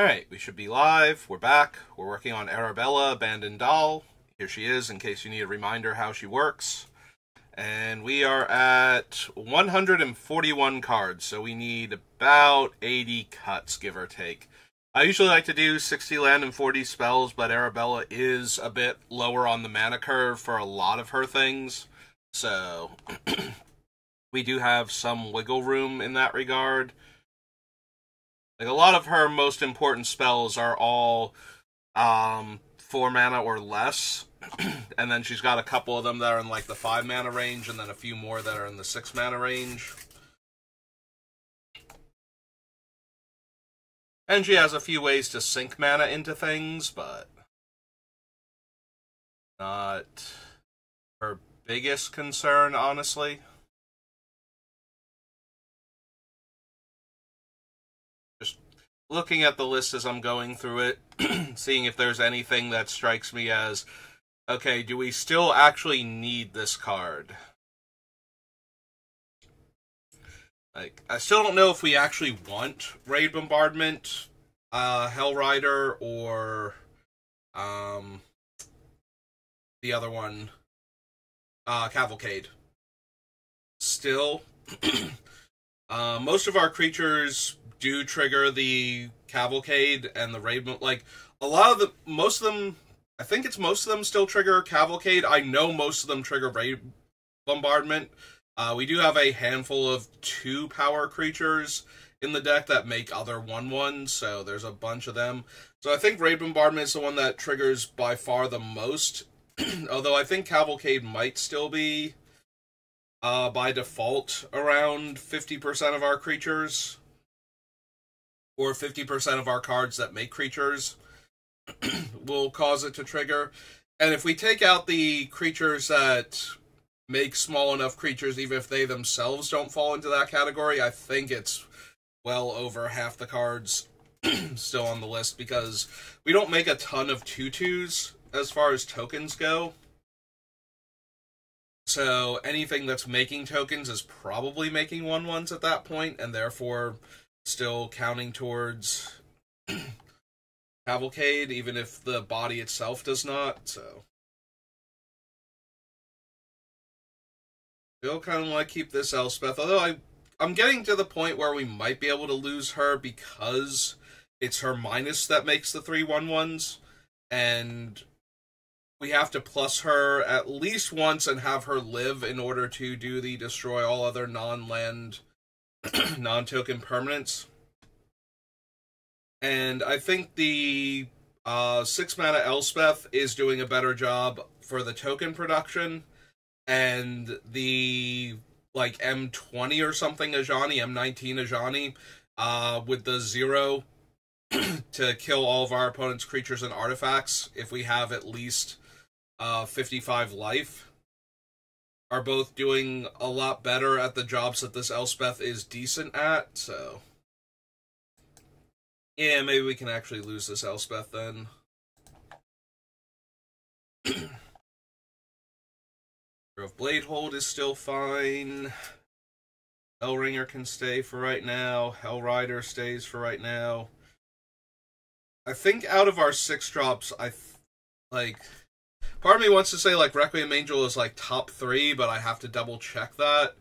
Alright, we should be live. We're back. We're working on Arabella, Abandoned Doll. Here she is, in case you need a reminder how she works. And we are at 141 cards, so we need about 80 cuts, give or take. I usually like to do 60 land and 40 spells, but Arabella is a bit lower on the mana curve for a lot of her things. So, we do have some wiggle room in that regard. Like, a lot of her most important spells are all 4 mana or less. And then she's got a couple of them that are in like the 5 mana range, and then a few more that are in the 6 mana range. And she has a few ways to sink mana into things, but not her biggest concern, honestly. Just looking at the list as I'm going through it, seeing if there's anything that strikes me as, okay, do we still actually need this card? Like, I still don't know if we actually want Raid Bombardment, Hell Rider, or the other one, Cavalcade. Still, most of our creatures do trigger the Cavalcade and the Raid, like, most of them, I think it's most of them still trigger Cavalcade. I know most of them trigger Raid Bombardment. We do have a handful of 2-power creatures in the deck that make other 1/1s, so there's a bunch of them. So I think Raid Bombardment is the one that triggers by far the most, although I think Cavalcade might still be, by default, around 50% of our creatures, or 50% of our cards that make creatures will cause it to trigger. And if we take out the creatures that make small enough creatures, even if they themselves don't fall into that category, I think it's well over half the cards still on the list, because we don't make a ton of 2/2s as far as tokens go. So anything that's making tokens is probably making 1/1s at that point, and therefore still counting towards Cavalcade, even if the body itself does not, so. Still kind of want to keep this Elspeth, although I'm getting to the point where we might be able to lose her because it's her minus that makes the 3/1/1s, and we have to plus her at least once and have her live in order to do the destroy all other non-land, non-token permanents. And I think the 6 mana Elspeth is doing a better job for the token production, and the, like, M20 or something Ajani, M19 Ajani, with the 0 to kill all of our opponent's creatures and artifacts if we have at least 55 life, are both doing a lot better at the jobs that this Elspeth is decent at, so. Yeah, maybe we can actually lose this Elspeth then. Of Bladehold is still fine. Hellringer can stay for right now. Hellrider stays for right now. I think out of our 6 drops, like, part of me wants to say, like, Requiem Angel is, like, top 3, but I have to double check that.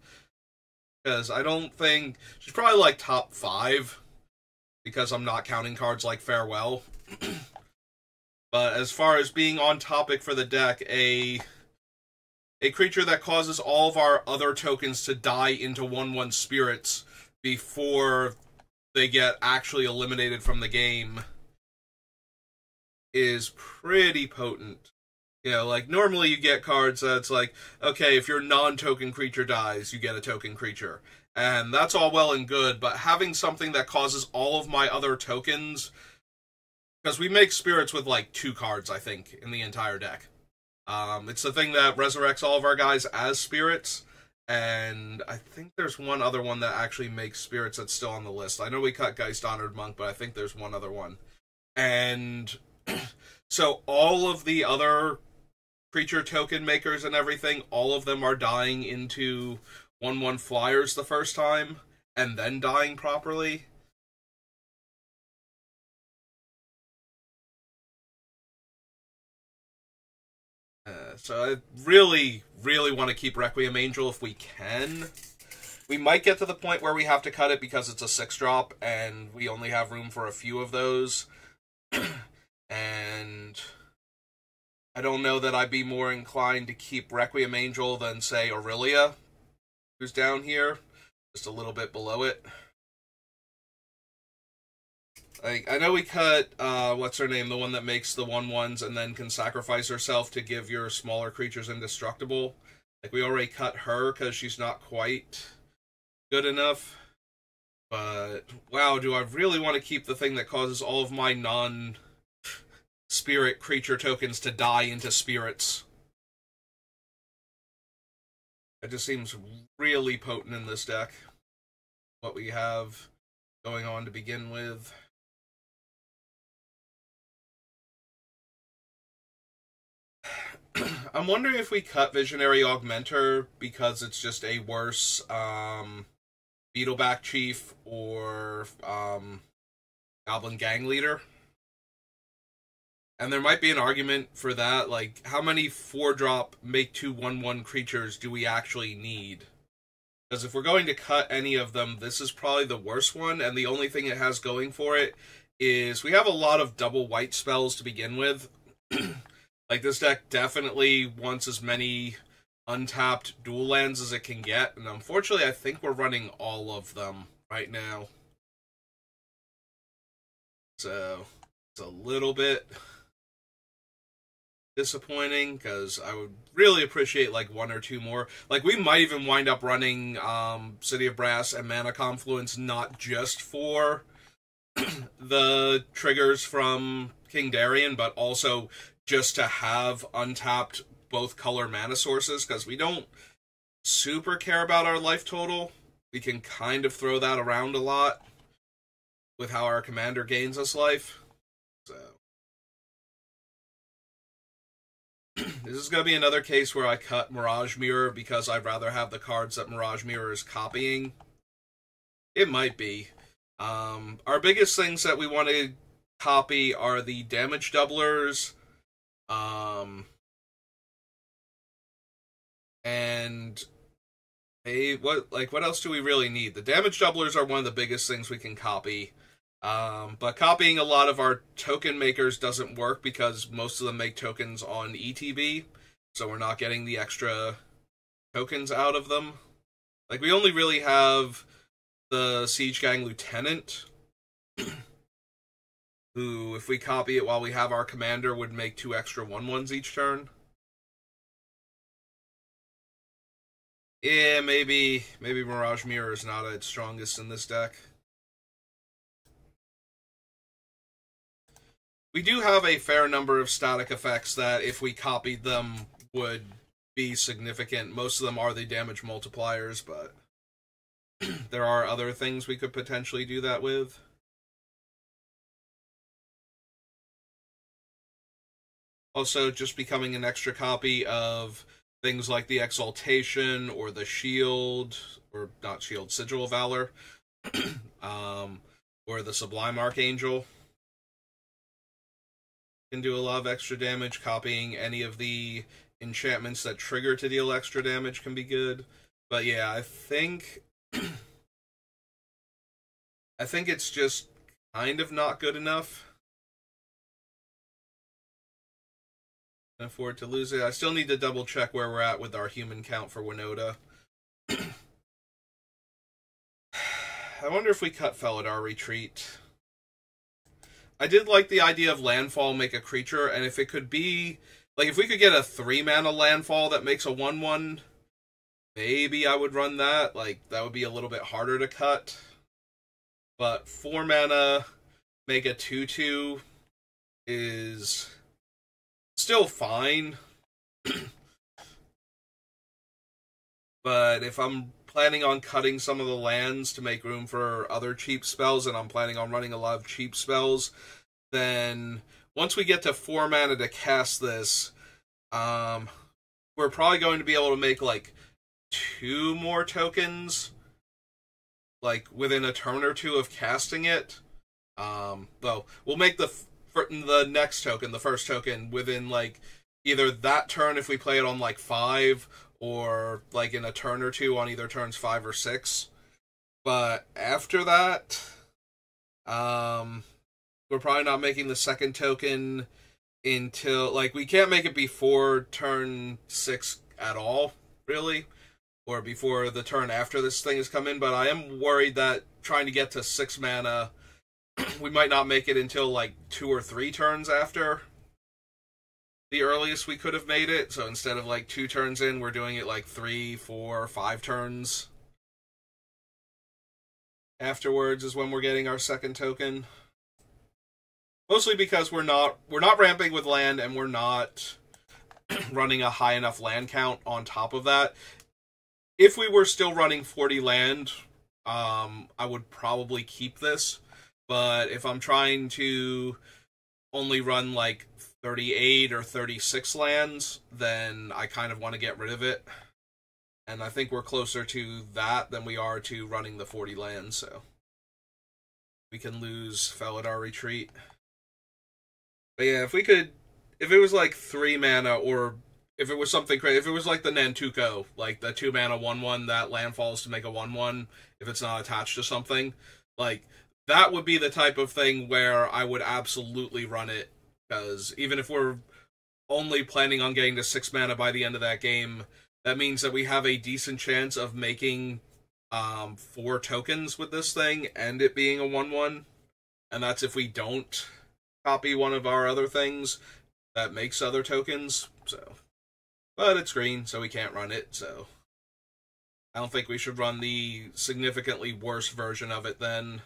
Because I don't think, she's probably, like, top 5. Because I'm not counting cards like Farewell. But as far as being on topic for the deck, a creature that causes all of our other tokens to die into 1/1 spirits before they get actually eliminated from the game is pretty potent. You know, like, normally you get cards that's like, okay, if your non-token creature dies, you get a token creature. And that's all well and good, but having something that causes all of my other tokens, because we make spirits with, like, 2 cards, I think, in the entire deck. It's the thing that resurrects all of our guys as spirits, and I think there's one other one that actually makes spirits that's still on the list. I know we cut Geist Honored Monk, but I think there's one other one. And so all of the other creature token makers and everything, all of them are dying into 1/1 flyers the first time, and then dying properly. So I really, really want to keep Requiem Angel if we can. We might get to the point where we have to cut it because it's a 6-drop, and we only have room for a few of those. And I don't know that I'd be more inclined to keep Requiem Angel than, say, Aurelia, who's down here, just a little bit below it. Like, I know we cut, what's her name, the one that makes the 1/1s and then can sacrifice herself to give your smaller creatures indestructible. Like, we already cut her because she's not quite good enough. But, wow, do I really want to keep the thing that causes all of my non-spirit creature tokens to die into spirits? It just seems really potent in this deck, what we have going on to begin with. I'm wondering if we cut Visionary Augmenter because it's just a worse Beetleback Chief or Goblin Gang Leader. And there might be an argument for that. Like, how many 4-drop make 2 1/1 creatures do we actually need? Because if we're going to cut any of them, this is probably the worst one, and the only thing it has going for it is we have a lot of double white spells to begin with. Like, this deck definitely wants as many untapped dual lands as it can get, and unfortunately I think we're running all of them right now. So, it's a little bit disappointing, because I would really appreciate, like, 1 or 2 more. Like, we might even wind up running City of Brass and Mana Confluence not just for the triggers from King Darien, but also just to have untapped both color mana sources, because we don't super care about our life total. We can kind of throw that around a lot with how our commander gains us life. So this is going to be another case where I cut Mirage Mirror because I'd rather have the cards that Mirage Mirror is copying. It might be. Our biggest things that we want to copy are the damage doublers, and what else do we really need? The damage doublers are one of the biggest things we can copy. But copying a lot of our token makers doesn't work because most of them make tokens on ETB, so we're not getting the extra tokens out of them. Like, we only really have the Siege Gang Lieutenant, who, if we copy it while we have our commander, would make 2 extra 1/1s each turn. Yeah, maybe Mirage Mirror is not at its strongest in this deck. We do have a fair number of static effects that, if we copied them, would be significant. Most of them are the damage multipliers, but there are other things we could potentially do that with. Also, just becoming an extra copy of things like the Exaltation or the Shield, or not Shield, Sigil of Valor, or the Sublime Archangel can do a lot of extra damage. Copying any of the enchantments that trigger to deal extra damage can be good. But yeah, I think it's just kind of not good enough. Can afford to lose it. I still need to double check where we're at with our human count for Winota. I wonder if we cut Felidar Retreat. I did like the idea of landfall make a creature, and if it could be, like, if we could get a 3-mana landfall that makes a 1/1, maybe I would run that. Like, that would be a little bit harder to cut. But 4 mana make a 2/2 is still fine. But if I'm planning on cutting some of the lands to make room for other cheap spells, and I'm planning on running a lot of cheap spells, then once we get to 4 mana to cast this, we're probably going to be able to make, like, 2 more tokens, like, within a turn or 2 of casting it. Though, we'll make the next token, the first token, within, like, either that turn if we play it on like 5, or like in a turn or two on either turns 5 or 6. But after that, we're probably not making the second token until, like, we can't make it before turn 6 at all, really, or before the turn after this thing has come in. But I am worried that trying to get to 6 mana, we might not make it until like 2 or 3 turns after the earliest we could have made it. So instead of like 2 turns in, we're doing it like 3, 4, 5 turns afterwards is when we're getting our second token. Mostly because we're not ramping with land, and we're not running a high enough land count on top of that. If we were still running 40 land, I would probably keep this. But if I'm trying to only run like 38 or 36 lands, then I kind of want to get rid of it. And I think we're closer to that than we are to running the 40 lands, so we can lose Felidar Retreat. But yeah, if it was like 3 mana, or if it was something crazy, if it was like the Nantuko, like the 2 mana 1/1 that land falls to make a 1/1, if it's not attached to something, like, that would be the type of thing where I would absolutely run it, because even if we're only planning on getting to 6 mana by the end of that game, that means that we have a decent chance of making 4 tokens with this thing, and it being a 1/1, and that's if we don't copy one of our other things that makes other tokens, so. But it's green, so we can't run it, so I don't think we should run the significantly worse version of it then.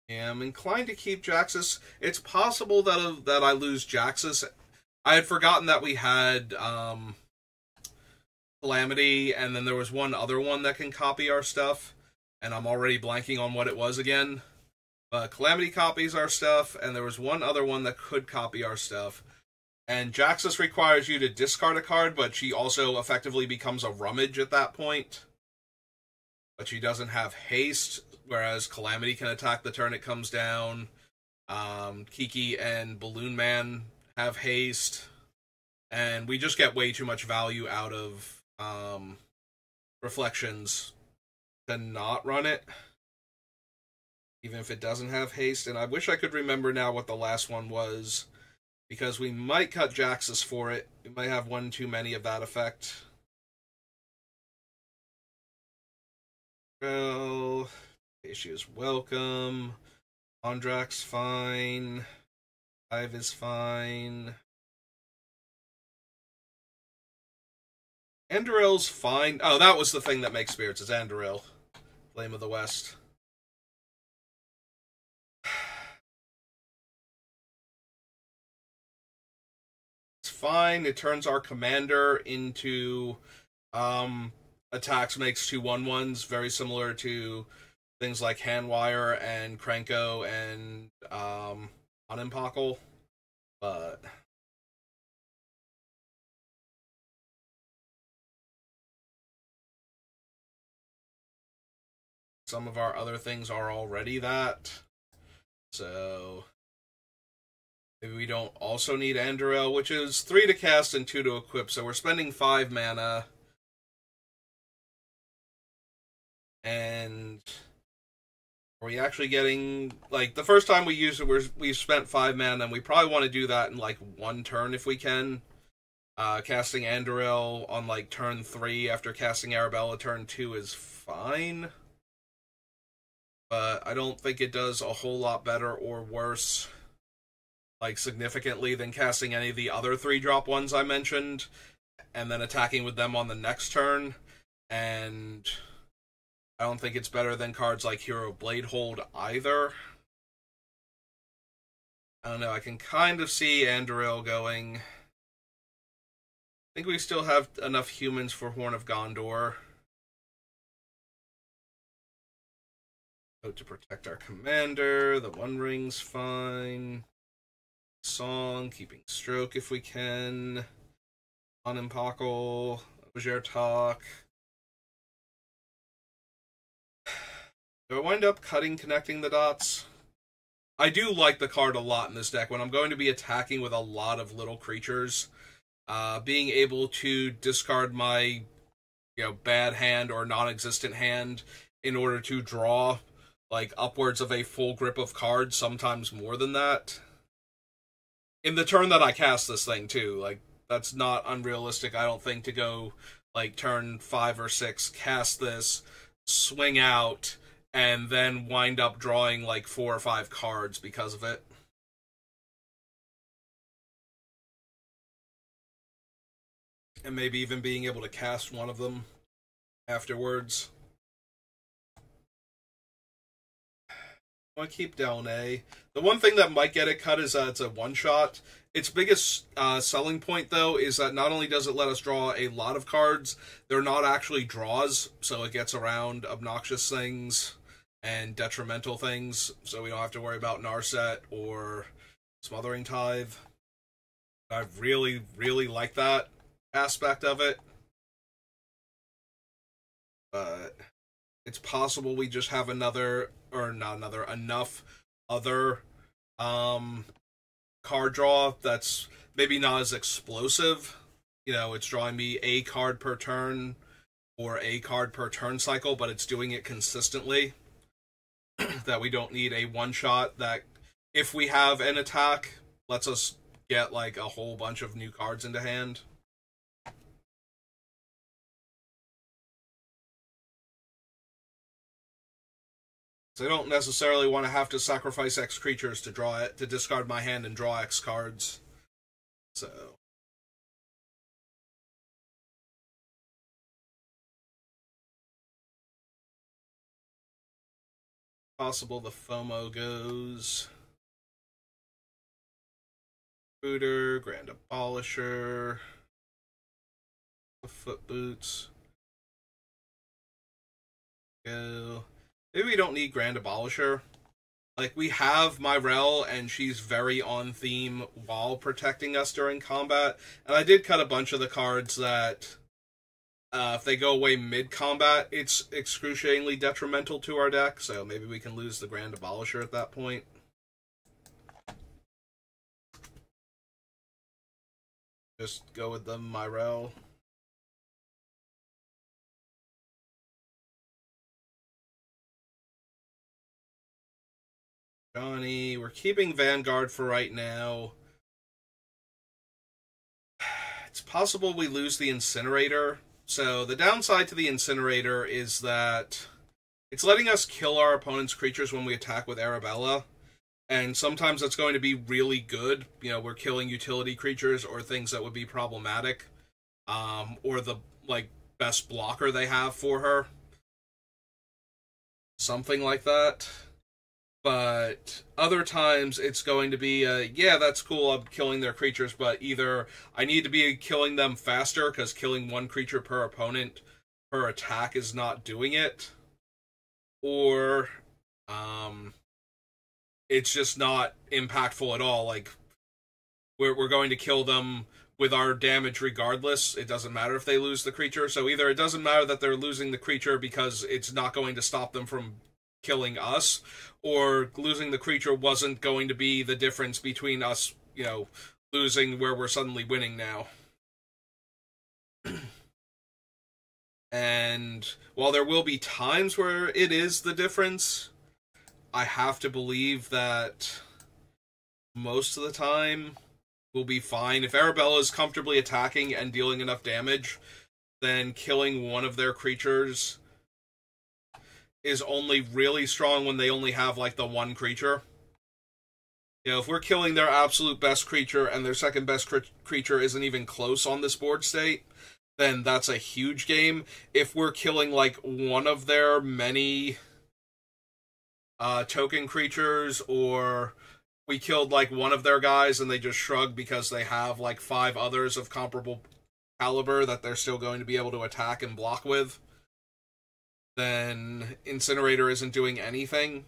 Yeah, I'm inclined to keep Jaxus. It's possible that I lose Jaxus. I had forgotten that we had Calamity, and then there was one other one that can copy our stuff, and I'm already blanking on what it was again. But Calamity copies our stuff, and there was one other one that could copy our stuff. And Jaxus requires you to discard a card, but she also effectively becomes a Rummage at that point. But she doesn't have haste, whereas Calamity can attack the turn it comes down. Kiki and Balloon Man have haste. And we just get way too much value out of Reflections to not run it, even if it doesn't have haste. And I wish I could remember now what the last one was, because we might cut Jaxus for it. We might have one too many of that effect. Well, she is welcome. Andrax fine. 5 is fine. Andorel's fine. Oh, that was the thing that makes spirits, is Andorel. Flame of the West. It's fine. It turns our commander into attacks makes 2 1/1s, very similar to things like Handwire and Krenko and Unimpakal. But some of our other things are already that. So maybe we don't also need Andorel, which is 3 to cast and 2 to equip, so we're spending 5 mana. And are we actually getting, like, the first time we used it, we spent 5 mana, and we probably want to do that in, like, 1 turn if we can. Casting Andorel on, like, turn 3 after casting Arabella turn 2 is fine. But I don't think it does a whole lot better or worse, like, significantly, than casting any of the other 3-drop ones I mentioned, and then attacking with them on the next turn. And I don't think it's better than cards like Hero Bladehold either. I don't know, I can kind of see Andorel going. I think we still have enough humans for Horn of Gondor. To protect our commander. The One Ring's fine. Song, keeping Stroke if we can. Unimpakal, Ojer Talk. Do I wind up connecting the dots? I do like the card a lot in this deck. When I'm going to be attacking with a lot of little creatures, being able to discard my bad hand or non-existent hand in order to draw like upwards of a full grip of cards, sometimes more than that. In the turn that I cast this thing too, like that's not unrealistic, I don't think, to go like turn 5 or 6, cast this, swing out, and then wind up drawing like 4 or 5 cards because of it. And maybe even being able to cast one of them afterwards. I want to keep down A. The one thing that might get it cut is it's a one-shot. Its biggest selling point, though, is that not only does it let us draw a lot of cards, they're not actually draws, so it gets around obnoxious things and detrimental things, so we don't have to worry about Narset or Smothering Tithe. I really, really like that aspect of it. But it's possible we just have enough other card draw that's maybe not as explosive. It's drawing me a card per turn or a card per turn cycle, but it's doing it consistently. That we don't need a one-shot that, if we have an attack, lets us get like a whole bunch of new cards into hand. So I don't necessarily want to have to sacrifice X creatures to draw it, to discard my hand and draw X cards. So possible the FOMO goes Booter, Grand Abolisher, the Foot Boots. Go. Maybe we don't need Grand Abolisher. Like, we have Myrel, and she's very on theme while protecting us during combat. And I did cut a bunch of the cards that, if they go away mid-combat, it's excruciatingly detrimental to our deck. So maybe we can lose the Grand Abolisher at that point. Just go with the Myrel. Johnny, we're keeping Vanguard for right now. It's possible we lose the Incinerator. So the downside to the Incinerator is that it's letting us kill our opponent's creatures when we attack with Arabella. And sometimes that's going to be really good. We're killing utility creatures or things that would be problematic. Or the best blocker they have for her. Something like that. But other times it's going to be, yeah, that's cool, I'm killing their creatures, but either I need to be killing them faster, because killing one creature per opponent per attack is not doing it, or it's just not impactful at all. Like, we're going to kill them with our damage regardless. It doesn't matter if they lose the creature, so either it doesn't matter that they're losing the creature because it's not going to stop them from killing us, or losing the creature wasn't going to be the difference between us, losing where we're suddenly winning now. And while there will be times where it is the difference, I have to believe that most of the time we'll be fine. If Arabella is comfortably attacking and dealing enough damage, then killing one of their creatures is only really strong when they only have, the one creature. If we're killing their absolute best creature and their second best creature isn't even close on this board state, then that's a huge game. If we're killing, one of their many token creatures, or we killed, one of their guys and they just shrug because they have, 5 others of comparable caliber that they're still going to be able to attack and block with, then Incinerator isn't doing anything.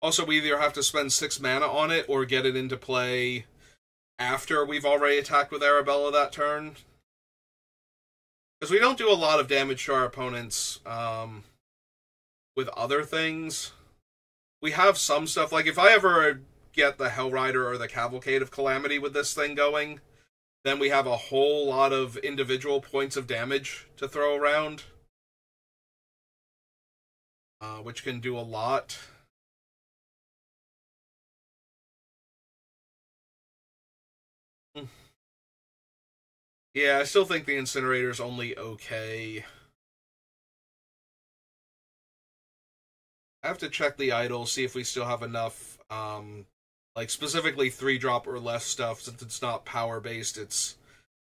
Also, we either have to spend 6 mana on it or get it into play after we've already attacked with Arabella that turn. Because we don't do a lot of damage to our opponents with other things. We have some stuff, like if I ever get the Hellrider or the Cavalcade of Calamity with this thing going, then we have a whole lot of individual points of damage to throw around, which can do a lot. Yeah, I still think the Incinerator's only okay. I have to check the idle, see if we still have enough, like specifically 3-drop or less stuff, since it's not power-based, it's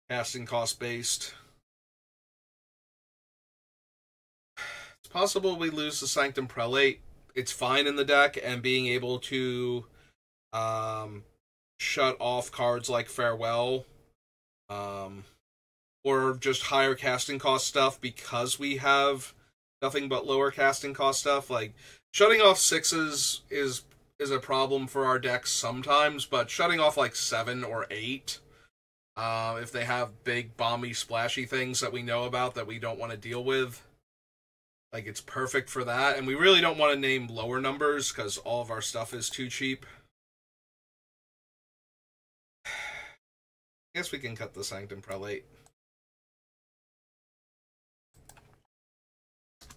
casting cost-based. It's possible we lose the Sanctum Prelate. It's fine in the deck, and being able to shut off cards like Farewell, or just higher casting cost stuff, because we have nothing but lower casting cost stuff. Like, shutting off 6s is a problem for our decks sometimes, but shutting off like 7 or 8, if they have big, bomby, splashy things that we know about that we don't want to deal with, like, it's perfect for that. And we really don't want to name lower numbers, because all of our stuff is too cheap. I guess we can cut the Sanctum Prelate.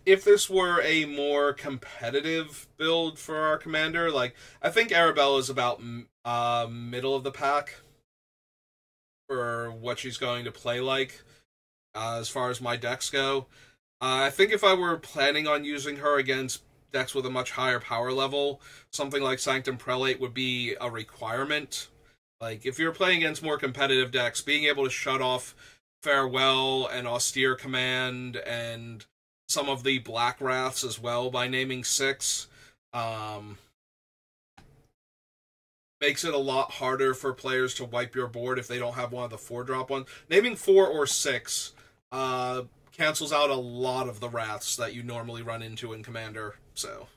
If this were a more competitive build for our commander, like, I think Arabella is about middle of the pack for what she's going to play like, as far as my decks go. I think if I were planning on using her against decks with a much higher power level, something like Sanctum Prelate would be a requirement. Like, if you're playing against more competitive decks, being able to shut off Farewell and Austere Command and some of the Black Wraths as well by naming 6, makes it a lot harder for players to wipe your board if they don't have one of the 4-drop ones. Naming 4 or 6 cancels out a lot of the Wraths that you normally run into in Commander, so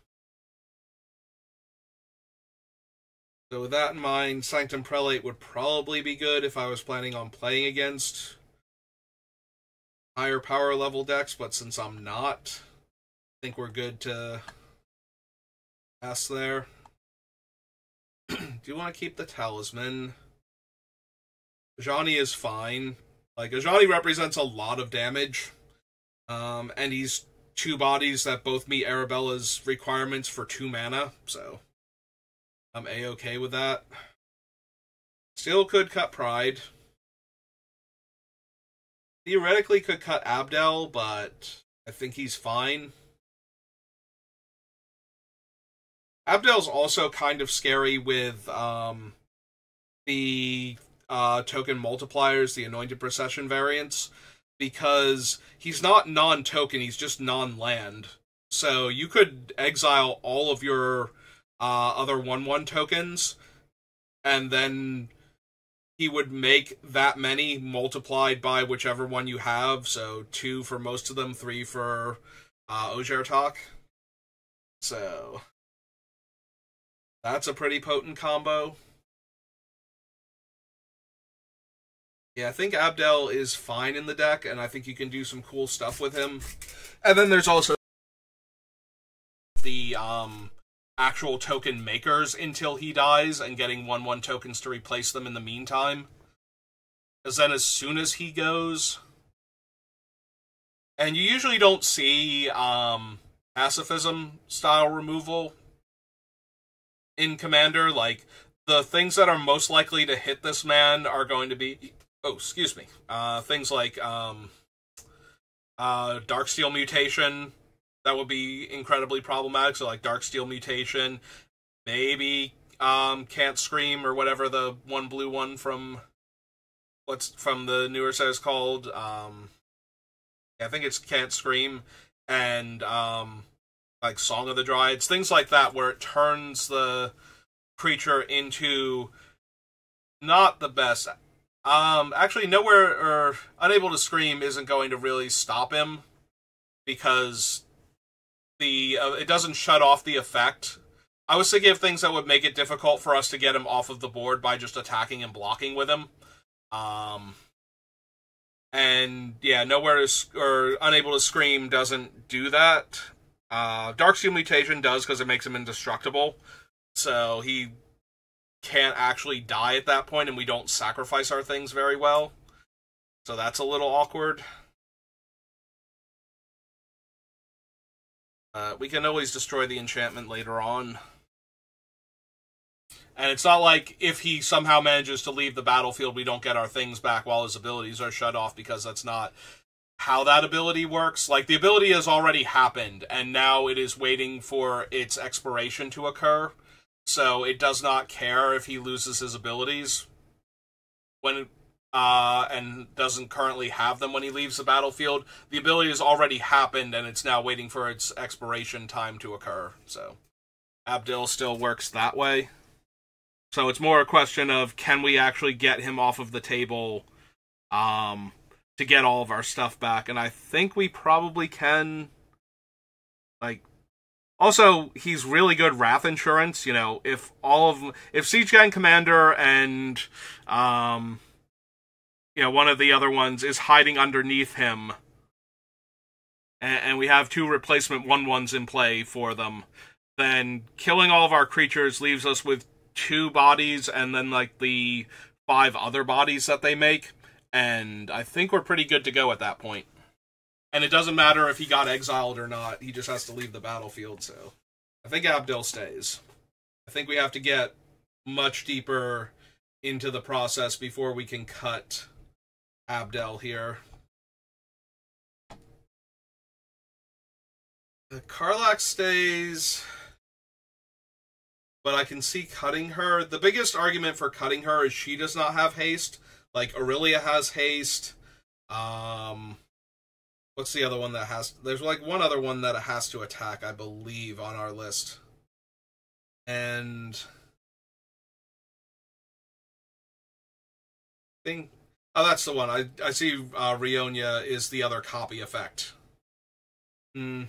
with that in mind, Sanctum Prelate would probably be good if I was planning on playing against higher power level decks, but since I'm not, I think we're good to pass there. Do you want to keep the Talisman? Ajani is fine. Like, Ajani represents a lot of damage, and he's 2 bodies that both meet Arabella's requirements for 2 mana, so I'm A-okay with that. Still could cut Pride. Theoretically could cut Abdel, but I think he's fine. Abdel's also kind of scary with the token multipliers, the Anointed Procession variants, because he's not non-token, he's just non-land. So you could exile all of your other 1/1 tokens, and then he would make that many multiplied by whichever one you have, so 2 for most of them, 3 for Ojertok. So that's a pretty potent combo. Yeah, I think Abdel is fine in the deck, and I think you can do some cool stuff with him. And then there's also the actual token makers until he dies, and getting 1/1 tokens to replace them in the meantime. Because then as soon as he goes... And you usually don't see pacifism style removal in Commander. Like, the things that are most likely to hit this man are going to be... Oh, excuse me. Things like Darksteel Mutation. That would be incredibly problematic. So, like, Darksteel Mutation, maybe Can't Scream, or whatever the one blue one from the newer set is called. I think it's Can't Scream, and like Song of the Dryads, things like that, where it turns the creature into not the best. Actually, Nowhere or Unable to Scream isn't going to really stop him, because it doesn't shut off the effect. I was thinking of things that would make it difficult for us to get him off of the board by just attacking and blocking with him. And yeah, Nowhere or Unable to Scream doesn't do that. Darksteel Mutation does because it makes him indestructible, so he can't actually die at that point, and we don't sacrifice our things very well. So that's a little awkward. We can always destroy the enchantment later on. And it's not like if he somehow manages to leave the battlefield, we don't get our things back while his abilities are shut off, because that's not how that ability works. Like, the ability has already happened, and now it is waiting for its expiration to occur. So it does not care if he loses his abilities when and doesn't currently have them when he leaves the battlefield. The ability has already happened, and it's now waiting for its expiration time to occur. So Abdil still works that way. So it's more a question of, can we actually get him off of the table to get all of our stuff back? And I think we probably can. Like, also, he's really good Wrath Insurance. You know, if Siege Gang Commander and one of the other ones is hiding underneath him, and we have 2 replacement 1/1s in play for them, then killing all of our creatures leaves us with 2 bodies and then, like, the 5 other bodies that they make, and I think we're pretty good to go at that point. And it doesn't matter if he got exiled or not, he just has to leave the battlefield, so I think Abdil stays. I think we have to get much deeper into the process before we can cut Abdel here. The Karlach stays, but I can see cutting her. The biggest argument for cutting her is she does not have haste. Like, Aurelia has haste. What's the other one that has... There's, like, one other one that has to attack, I believe, on our list. And... Oh, that's the one. I see Rionia is the other copy effect. Maybe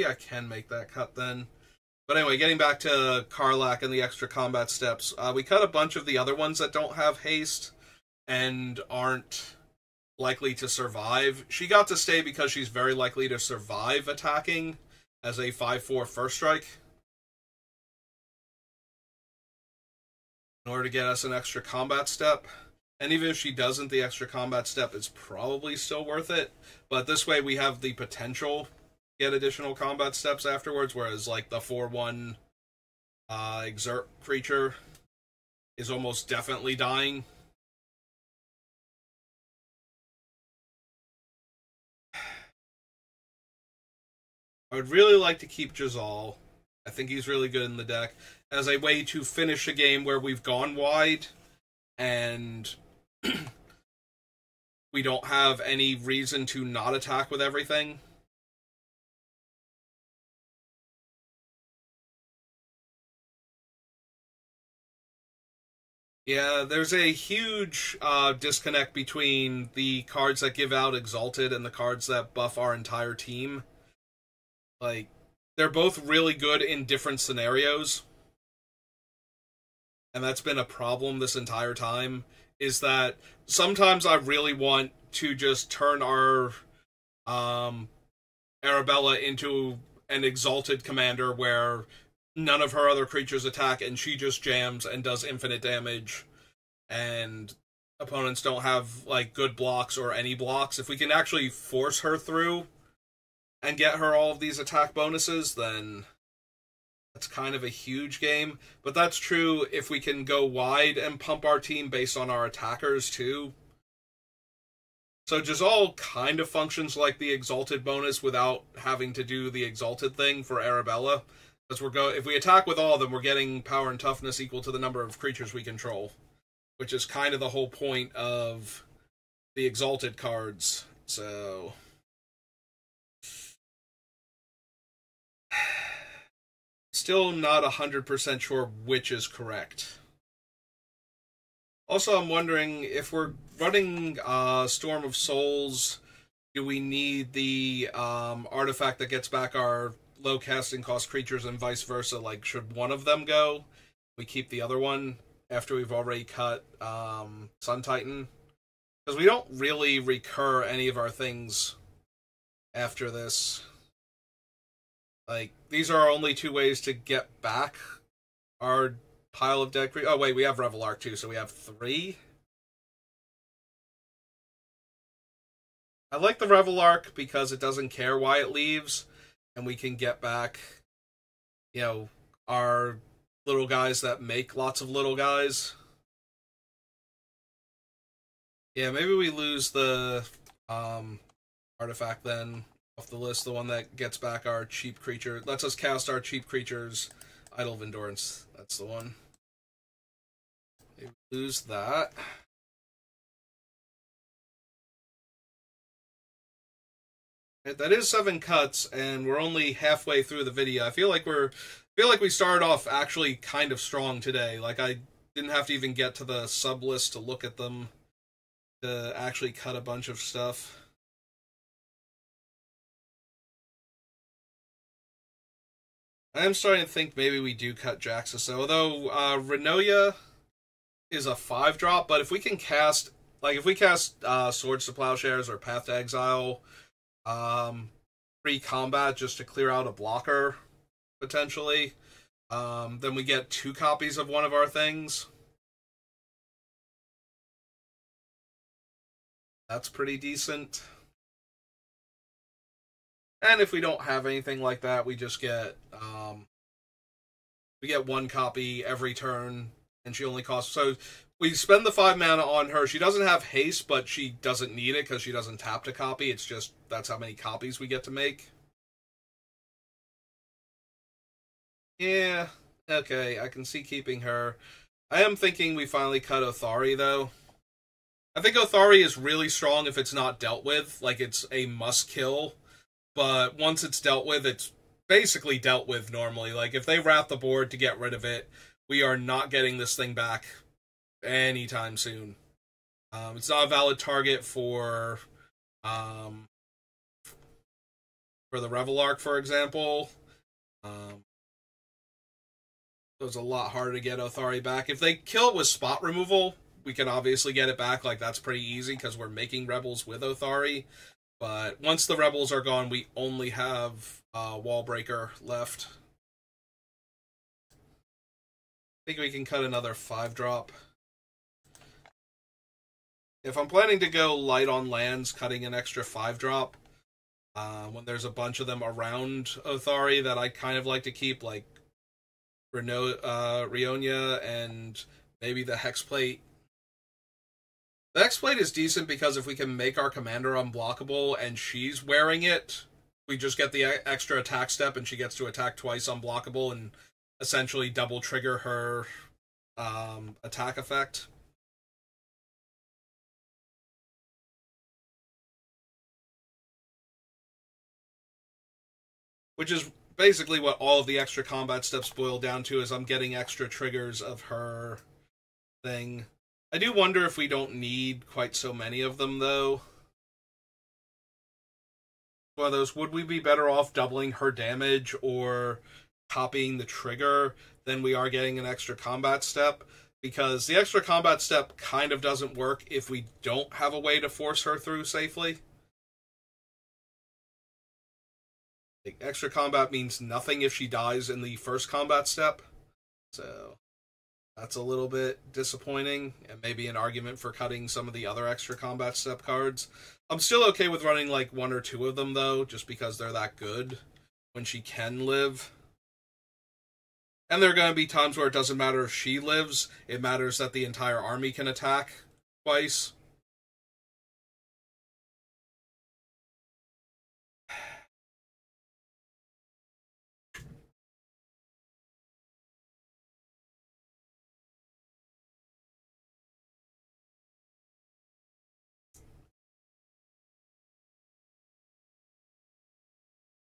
I can make that cut then. But anyway, getting back to Karlach and the extra combat steps, we cut a bunch of the other ones that don't have haste and aren't likely to survive. She got to stay because she's very likely to survive attacking as a 5/4 first strike, in order to get us an extra combat step. And even if she doesn't, the extra combat step is probably still worth it. But this way we have the potential to get additional combat steps afterwards, whereas, like, the 4/1 exert creature is almost definitely dying. I would really like to keep Jazal. I think he's really good in the deck as a way to finish a game where we've gone wide and we don't have any reason to not attack with everything. Yeah, there's a huge disconnect between the cards that give out Exalted and the cards that buff our entire team. Like, they're both really good in different scenarios. And that's been a problem this entire time, is that sometimes I really want to just turn our Arabella into an Exalted commander where none of her other creatures attack and she just jams and does infinite damage, and opponents don't have, like, good blocks or any blocks. If we can actually force her through and get her all of these attack bonuses, then that's kind of a huge game. But that's true if we can go wide and pump our team based on our attackers too. So Jazal kind of functions like the Exalted bonus without having to do the Exalted thing for Arabella. Because if we attack with all of them, we're getting power and toughness equal to the number of creatures we control, which is kind of the whole point of the Exalted cards. So still not 100% sure which is correct. Also, I'm wondering, if we're running Storm of Souls, do we need the artifact that gets back our low casting cost creatures and vice versa? Like, should one of them go? We keep the other one after we've already cut Sun Titan? Because we don't really recur any of our things after this. Like, these are our only two ways to get back our pile of dead creatures. Oh, wait, we have Revelark too, so we have 3. I like the Revelark because it doesn't care why it leaves, and we can get back, you know, our little guys that make lots of little guys. Yeah, maybe we lose the artifact then off the list, the one that gets back our cheap creature, lets us cast our cheap creatures, Idol of Endurance. That's the one. Maybe lose that. That is 7 cuts, and we're only halfway through the video. I feel like we started off actually kind of strong today. Like, I didn't have to even get to the sub list to look at them to actually cut a bunch of stuff. I am starting to think maybe we do cut Jaxus, although Renoya is a 5-drop, but if we can cast, like, if we cast Swords to Plowshares or Path to Exile, free combat just to clear out a blocker, potentially, then we get 2 copies of one of our things. That's pretty decent. And if we don't have anything like that, we just get we get 1 copy every turn, and she only costs. So we spend the 5 mana on her. She doesn't have haste, but she doesn't need it because she doesn't tap to copy. It's just that's how many copies we get to make. Yeah, okay, I can see keeping her. I am thinking we finally cut Othari, though. I think Othari is really strong if it's not dealt with. Like, it's a must-kill. But once it's dealt with, it's basically dealt with normally. Like, if they wrap the board to get rid of it, we are not getting this thing back anytime soon. It's not a valid target for the Revelark, for example. So it's a lot harder to get Othari back. If they kill it with spot removal, we can obviously get it back. Like, that's pretty easy because we're making rebels with Othari. But once the rebels are gone, we only have Wallbreaker left. I think we can cut another 5-drop. If I'm planning to go light on lands, cutting an extra 5-drop, when there's a bunch of them around Othari that I kind of like to keep, like Rionia and maybe the Hexplate. The Hexplate is decent because if we can make our commander unblockable and she's wearing it, we just get the extra attack step and she gets to attack twice unblockable and essentially double trigger her attack effect. Which is basically what all of the extra combat steps boil down to, is I'm getting extra triggers of her thing. I do wonder if we don't need quite so many of them, though. One of those, would we be better off doubling her damage or copying the trigger than we are getting an extra combat step? Because the extra combat step kind of doesn't work if we don't have a way to force her through safely. Like, extra combat means nothing if she dies in the first combat step. So that's a little bit disappointing, and maybe an argument for cutting some of the other extra combat step cards. I'm still okay with running like 1 or 2 of them, though, just because they're that good when she can live. And there are going to be times where it doesn't matter if she lives, it matters that the entire army can attack twice.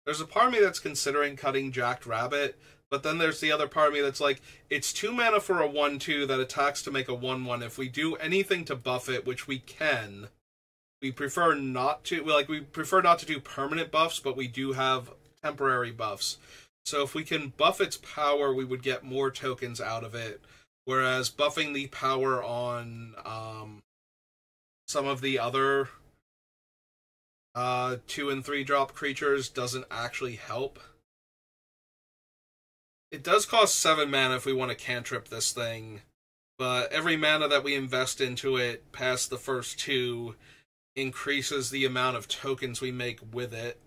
There's a part of me that's considering cutting Jacked Rabbit, but then there's the other part of me that's like, it's 2 mana for a 1/2 that attacks to make a 1/1. If we do anything to buff it, which we can, we prefer not to. We prefer not to do permanent buffs, but we do have temporary buffs. So if we can buff its power, we would get more tokens out of it. Whereas buffing the power on some of the other 2 and 3 drop creatures doesn't actually help. It does cost 7 mana if we want to cantrip this thing, but every mana that we invest into it past the first 2 increases the amount of tokens we make with it.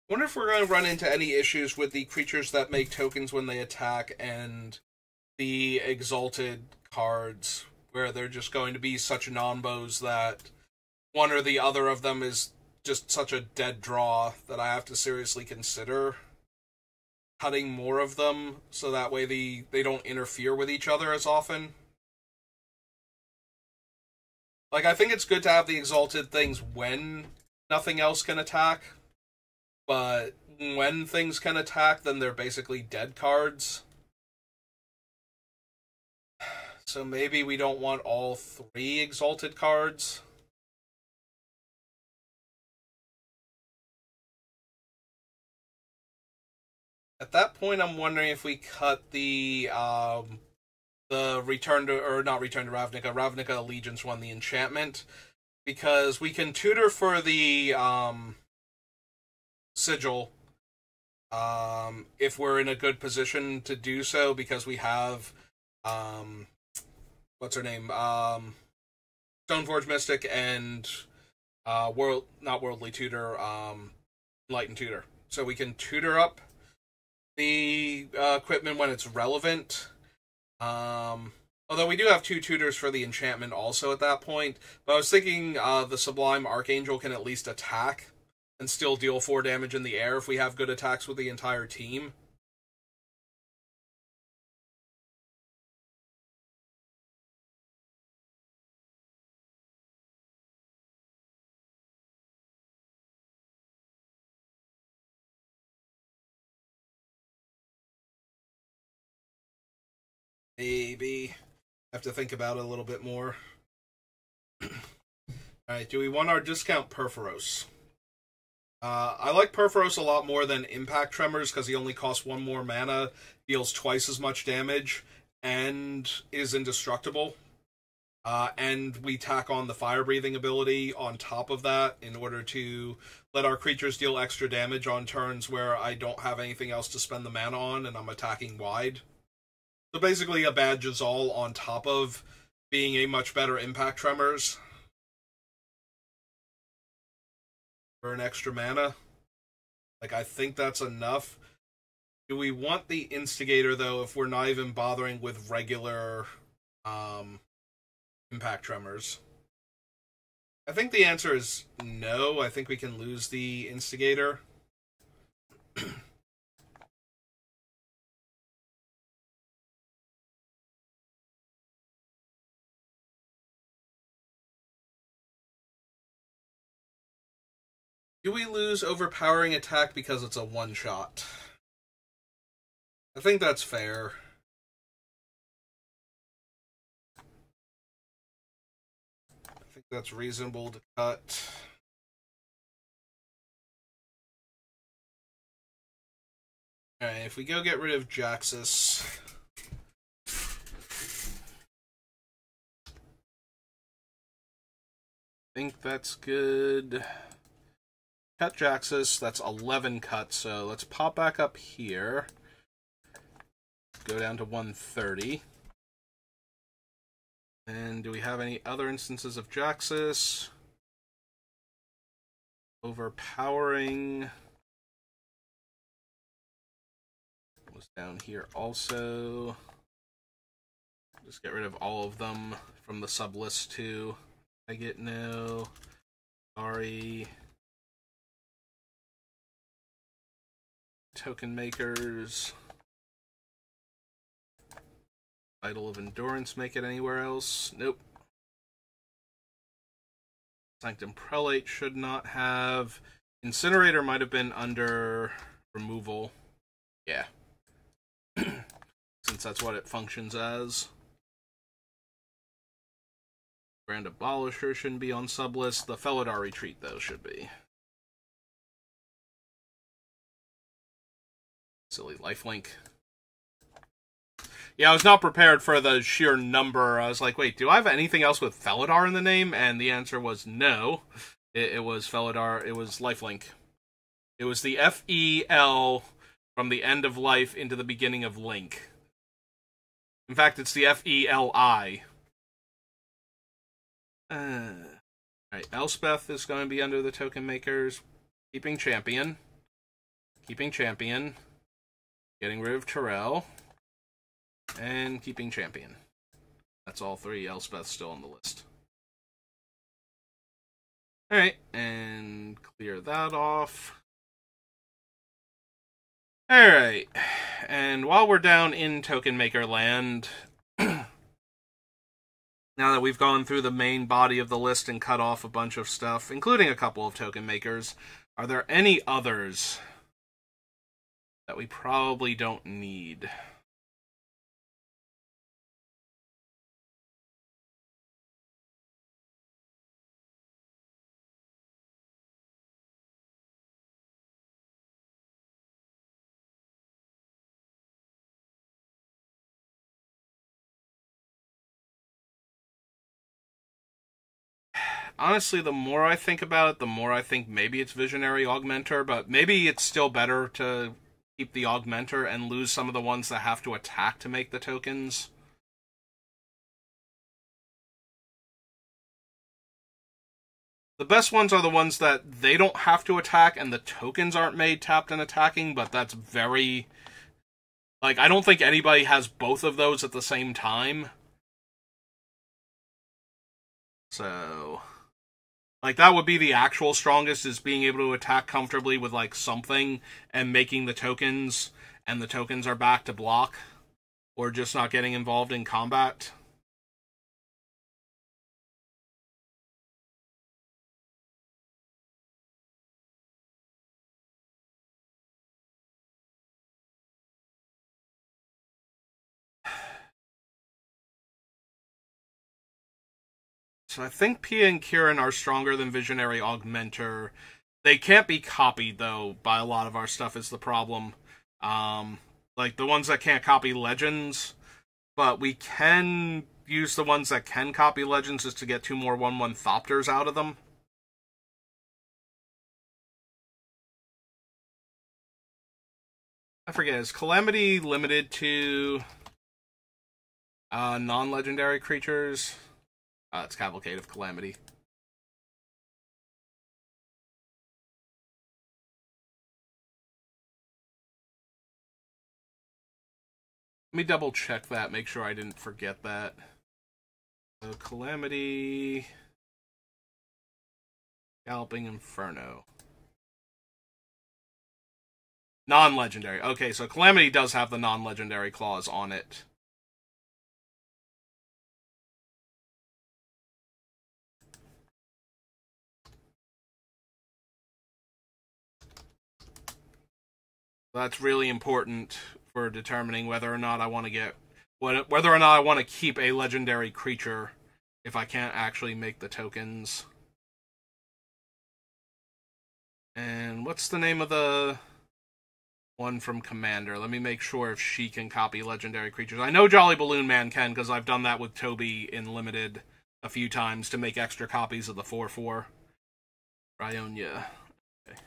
I wonder if we're going to run into any issues with the creatures that make tokens when they attack and the Exalted cards, where they're just going to be such non-bows that one or the other of them is just such a dead draw that I have to seriously consider cutting more of them so that way they don't interfere with each other as often. Like, I think it's good to have the Exalted things when nothing else can attack, but when things can attack, then they're basically dead cards. So maybe we don't want all 3 Exalted cards. At that point, I'm wondering if we cut the Return to, or not Return to Ravnica Allegiance one, the enchantment, because we can tutor for the Sigil if we're in a good position to do so, because we have what's her name, Stoneforge Mystic and not Worldly Tutor, Enlightened Tutor. So we can tutor up the equipment when it's relevant. Although we do have 2 tutors for the enchantment also at that point. But I was thinking the Sublime Archangel can at least attack and still deal 4 damage in the air if we have good attacks with the entire team. Maybe. Have to think about it a little bit more. Alright, do we want our discount Perforos? I like Perforos a lot more than Impact Tremors because he only costs 1 more mana, deals twice as much damage, and is indestructible. And we tack on the Fire Breathing ability on top of that in order to let our creatures deal extra damage on turns where I don't have anything else to spend the mana on and I'm attacking wide. So basically a Bad Jazal on top of being a much better Impact Tremors. For an extra mana. Like, I think that's enough. Do we want the Instigator, though, if we're not even bothering with regular Impact Tremors? I think the answer is no. I think we can lose the Instigator. Do we lose Overpowering Attack because it's a one-shot? I think that's fair. I think that's reasonable to cut. Alright, if we go get rid of Jaxus... I think that's good. Cut Jaxus, that's 11 cuts, so let's pop back up here. Go down to 130. And do we have any other instances of Jaxus? Overpowering was down here also. Just get rid of all of them from the sub list too. I get no. Sorry. Token makers. Idol of Endurance make it anywhere else? Nope. Sanctum Prelate should not have. Incinerator might have been under removal. Yeah. Since that's what it functions as. Grand Abolisher shouldn't be on sublist. The Felidar Retreat, though, should be. Silly lifelink. Yeah, I was not prepared for the sheer number. I was like, wait, do I have anything else with Felidar in the name? And the answer was no. It was Felidar. It was lifelink. It was the F-E-L from the end of life into the beginning of link. In fact, it's the F-E-L-I. Alright, Elspeth is going to be under the token makers. Keeping champion. Keeping champion. Getting rid of Terrell. And keeping champion. That's all three. Elspeth's still on the list. Alright, and clear that off. Alright, and while we're down in Token Maker land, now that we've gone through the main body of the list and cut off a bunch of stuff, including a couple of Token Makers, are there any others that we probably don't need? Honestly, the more I think about it, the more I think maybe it's Visionary Augmenter, but maybe it's still better to keep the Augmenter and lose some of the ones that have to attack to make the tokens. The best ones are the ones that they don't have to attack and the tokens aren't made tapped and attacking, but that's very... Like, I don't think anybody has both of those at the same time. So... Like, that would be the actual strongest, is being able to attack comfortably with, like, something and making the tokens, and the tokens are back to block, or just not getting involved in combat. So I think Pia and Kieran are stronger than Visionary Augmenter. They can't be copied, though, by a lot of our stuff is the problem. Like, the ones that can't copy Legends, but we can use the ones that can copy Legends just to get 2 more 1/1 Thopters out of them. I forget, is Calamity limited to non-legendary creatures? It's Cavalcade of Calamity. Let me double check that, make sure I didn't forget that. So, Calamity... Galloping Inferno. Non-legendary. Okay, so Calamity does have the non-legendary clause on it. That's really important for determining whether or not I want to get... whether or not I want to keep a legendary creature if I can't actually make the tokens. And what's the name of the one from Commander? Let me make sure if she can copy legendary creatures. I know Jolly Balloon Man can, because I've done that with Toby in Limited a few times to make extra copies of the 4/4. Ryonya. Okay.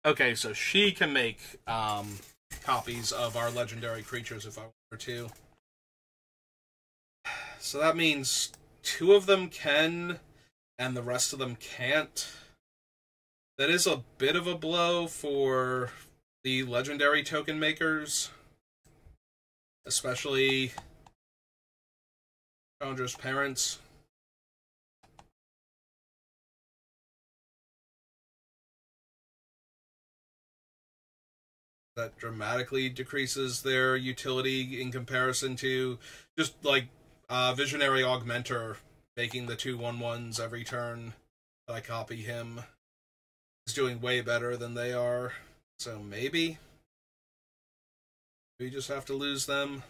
Okay, so she can make copies of our legendary creatures if I want her to. So that means 2 of them can, and the rest of them can't. That is a bit of a blow for the legendary token makers. Especially Chandra's parents. That dramatically decreases their utility in comparison to just, like, Visionary Augmenter making the 2 1/1s every turn that I copy him is doing way better than they are. So maybe we just have to lose them.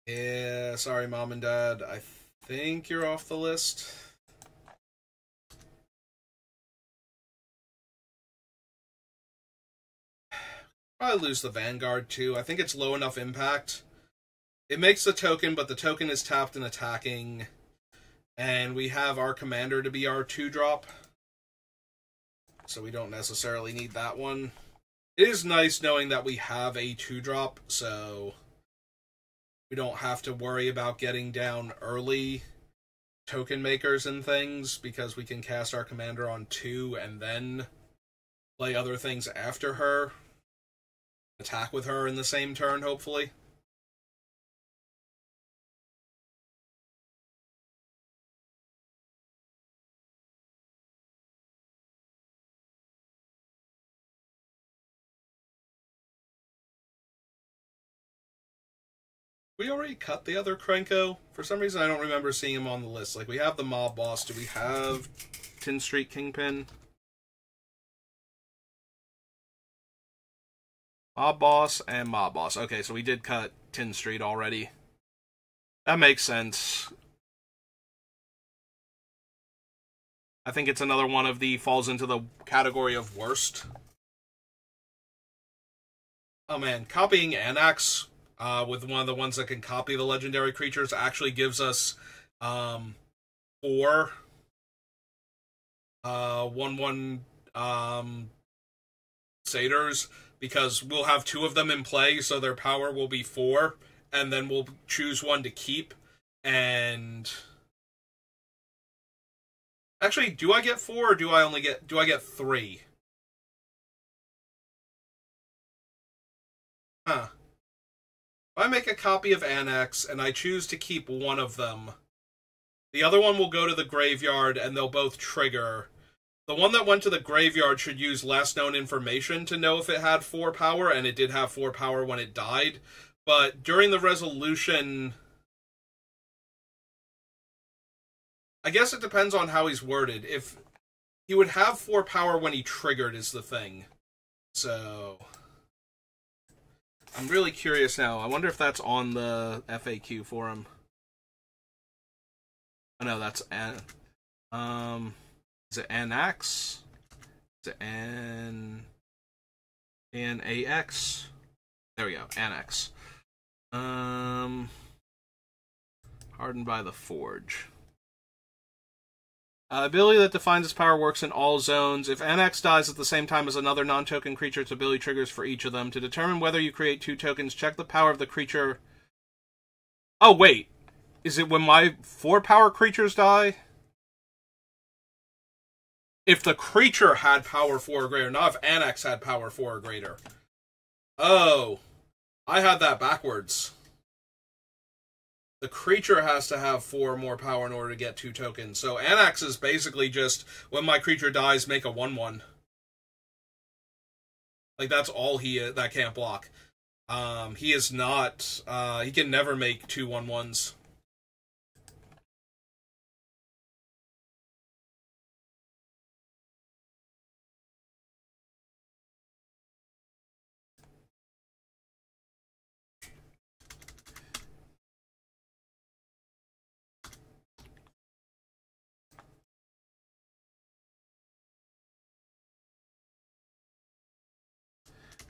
Yeah, sorry, Mom and Dad. I think you're off the list. Probably lose the Vanguard, too. I think it's low enough impact. It makes the token, but the token is tapped and attacking. And we have our commander to be our 2-drop. So we don't necessarily need that one. It is nice knowing that we have a 2-drop, so we don't have to worry about getting down early token makers and things, because we can cast our commander on 2 and then play other things after her. Attack with her in the same turn, hopefully. We already cut the other Krenko. For some reason, I don't remember seeing him on the list. Like, we have the Mob Boss. Do we have Tin Street Kingpin? Mob Boss and Mob Boss. Okay, so we did cut Tin Street already. That makes sense. I think it's another one of the falls into the category of worst. Oh man, copying Anax with one of the ones that can copy the legendary creatures actually gives us 4 1/1 satyrs, because we'll have 2 of them in play, so their power will be 4, and then we'll choose one to keep. And actually, do I get 4 or do I get 3? Huh. If I make a copy of Anax and I choose to keep one of them, the other one will go to the graveyard and they'll both trigger. The one that went to the graveyard should use last known information to know if it had 4 power, and it did have 4 power when it died. But during the resolution, I guess it depends on how he's worded. If he would have 4 power when he triggered is the thing. So I'm really curious now. I wonder if that's on the FAQ for him. Oh no, that's is it Anax? Is it Anax? There we go, Anax. Hardened by the Forge. Ability that defines its power works in all zones. If Anax dies at the same time as another non-token creature, its ability triggers for each of them. To determine whether you create 2 tokens, check the power of the creature. Oh, wait. Is it when my 4 power creatures die? If the creature had power 4 or greater, not if Anax had power 4 or greater. Oh. I had that backwards. The creature has to have 4 more power in order to get 2 tokens. So Anax is basically just, when my creature dies, make a 1/1. Like, that's all that can't block. He is not, he can never make 2 1/1s.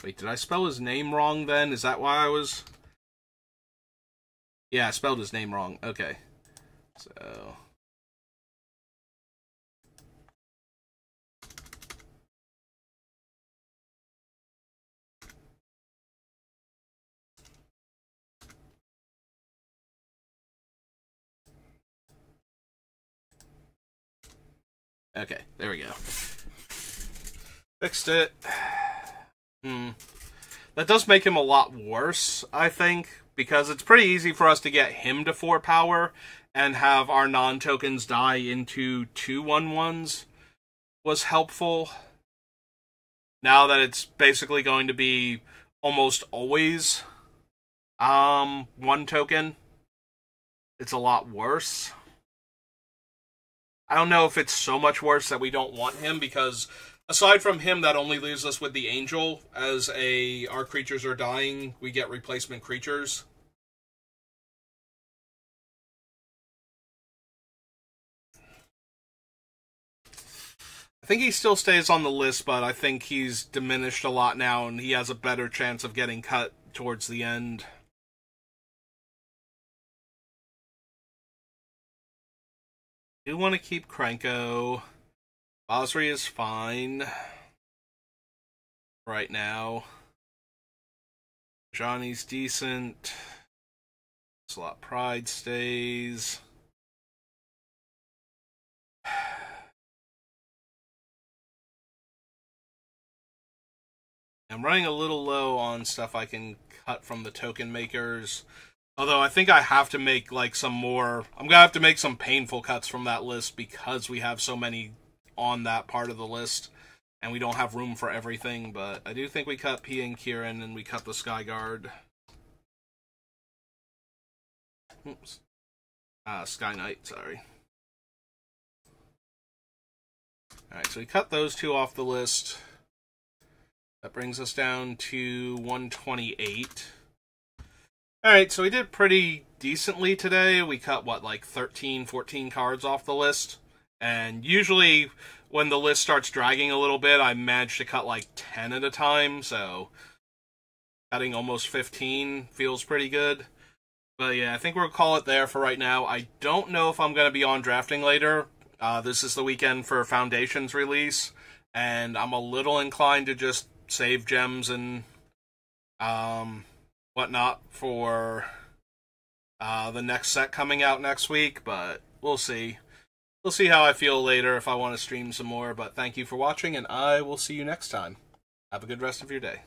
Wait, did I spell his name wrong then? Is that why I was... Yeah, I spelled his name wrong. Okay. So... Okay, there we go. Fixed it. That does make him a lot worse, I think, because it's pretty easy for us to get him to 4 power and have our non-tokens die into 2 1/1s was helpful. Now that it's basically going to be almost always 1 token, it's a lot worse. I don't know if it's so much worse that we don't want him, because aside from him, that only leaves us with the Angel. As our creatures are dying, we get replacement creatures. think he still stays on the list, but I think he's diminished a lot now, and he has a better chance of getting cut towards the end. I do want to keep Krenko. Basri is fine right now. Johnny's decent. Slot Pride stays. I'm running a little low on stuff I can cut from the token makers. Although I think I have to make like some more... I'm going to have to make some painful cuts from that list because we have so many on that part of the list. And we don't have room for everything. But I do think we cut P and Kieran and we cut the Skyguard. Oops. Sky Knight, sorry. Alright, so we cut those two off the list. That brings us down to 128. Alright, so we did pretty decently today. We cut, what, like 13, 14 cards off the list? And usually, when the list starts dragging a little bit, I manage to cut like 10 at a time, so cutting almost 15 feels pretty good. But yeah, I think we'll call it there for right now. I don't know if I'm going to be on drafting later. This is the weekend for Foundation's release, and I'm a little inclined to just save gems and whatnot for the next set coming out next week, but we'll see. We'll see how I feel later if I want to stream some more, but thank you for watching, and I will see you next time. Have a good rest of your day.